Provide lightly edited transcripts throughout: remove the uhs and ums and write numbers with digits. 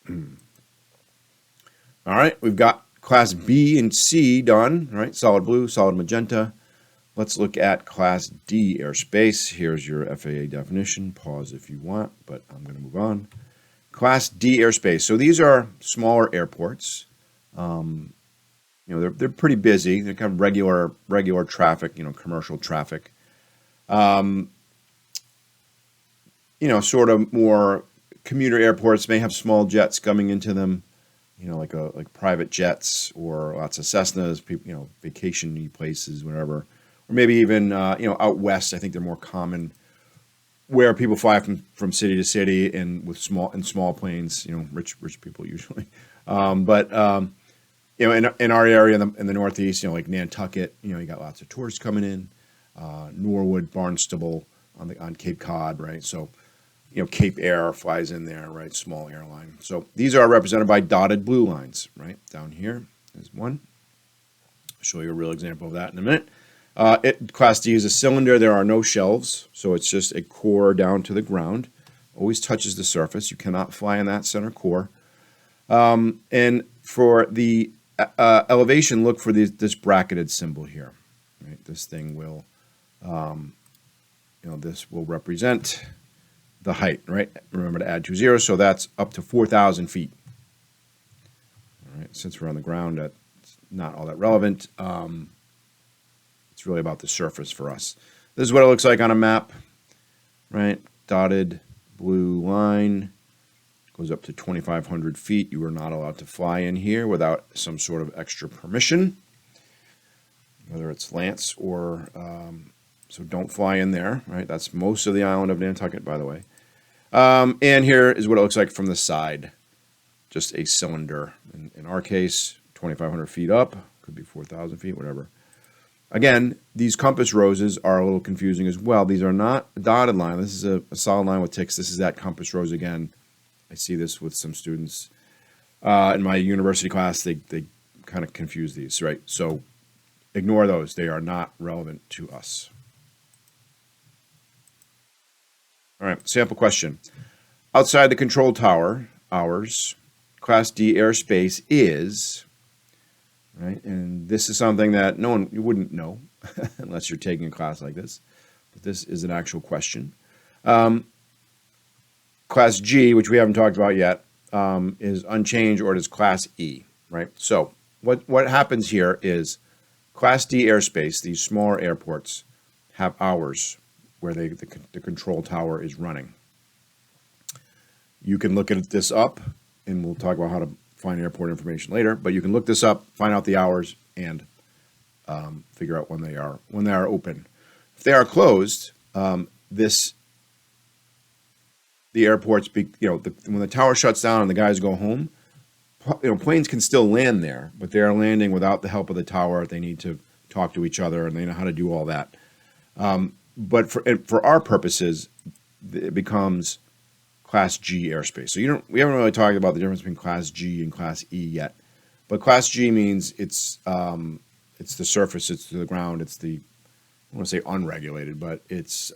All right, we've got Class B and C done, all right? Solid blue, solid magenta. Let's look at Class D airspace. Here's your FAA definition. Pause if you want, but I'm going to move on. Class D airspace. So these are smaller airports. They're pretty busy. They're kind of regular traffic, commercial traffic. Sort of more commuter airports may have small jets coming into them, like private jets or lots of Cessnas, people, vacation places, whatever. Or maybe even, out west, I think they're more common where people fly from city to city and with small planes, rich people usually. In our area in the Northeast, like Nantucket, you got lots of tourists coming in, Norwood, Barnstable on Cape Cod, right? So, Cape Air flies in there, right? Small airline. So these are represented by dotted blue lines, right? Down here is one. I'll show you a real example of that in a minute. Class D is a cylinder. There are no shelves, so it's just a core down to the ground. Always touches the surface. You cannot fly in that center core. And for the elevation, look for this bracketed symbol here. Right? This thing will, this will represent the height, right? Remember to add 2 zeros, so that's up to 4,000 feet. All right, since we're on the ground, that's not all that relevant. It's really about the surface for us. This is what it looks like on a map, right? Dotted blue line goes up to 2,500 feet. You are not allowed to fly in here without some sort of extra permission, whether it's Lance or, so don't fly in there, right? That's most of the island of Nantucket, by the way. And here is what it looks like from the side. Just a cylinder. In our case, 2,500 feet up, could be 4,000 feet, whatever. Again, these compass roses are a little confusing as well. These are not a dotted line. This is a solid line with ticks. This is that compass rose again. I see this with some students in my university class. They kind of confuse these, right? So ignore those. They are not relevant to us. All right, sample question. Outside the control tower, hours, Class D airspace is, right? And this is something that you wouldn't know unless you're taking a class like this. But this is an actual question. Class G, which we haven't talked about yet, is unchanged, or it is Class E, right? So what happens here is Class D airspace, these smaller airports, have hours where the control tower is running. You can look at this up, and we'll talk about how to find airport information later, but you can look this up, find out the hours, and figure out when they are open. If they are closed, the airports, when the tower shuts down and the guys go home, planes can still land there, but they are landing without the help of the tower. They need to talk to each other, and they know how to do all that. But for our purposes, it becomes Class G airspace. So we haven't really talked about the difference between Class G and Class E yet. But Class G means it's the surface, it's the ground, it's I want to say unregulated, but it's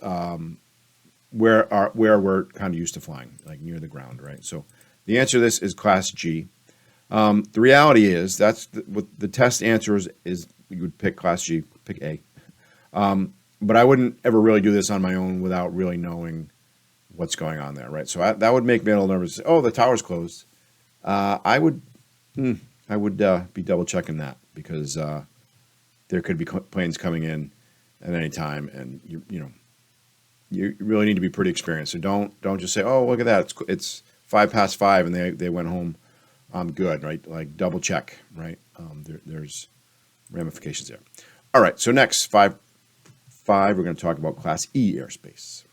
where we're kind of used to flying, like near the ground, right? So the answer to this is Class G. The reality is that's what the test answer is you would pick Class G, pick A. But I wouldn't ever really do this on my own without really knowing what's going on there, right? So that would make me a little nervous. Oh, the tower's closed. I would be double checking that, because there could be planes coming in at any time, and you really need to be pretty experienced. So don't just say, oh, look at that, it's 5:05 and they went home. I'm good, right? Like double check, right? There's ramifications there. All right, so next, 5, we're going to talk about Class E airspace.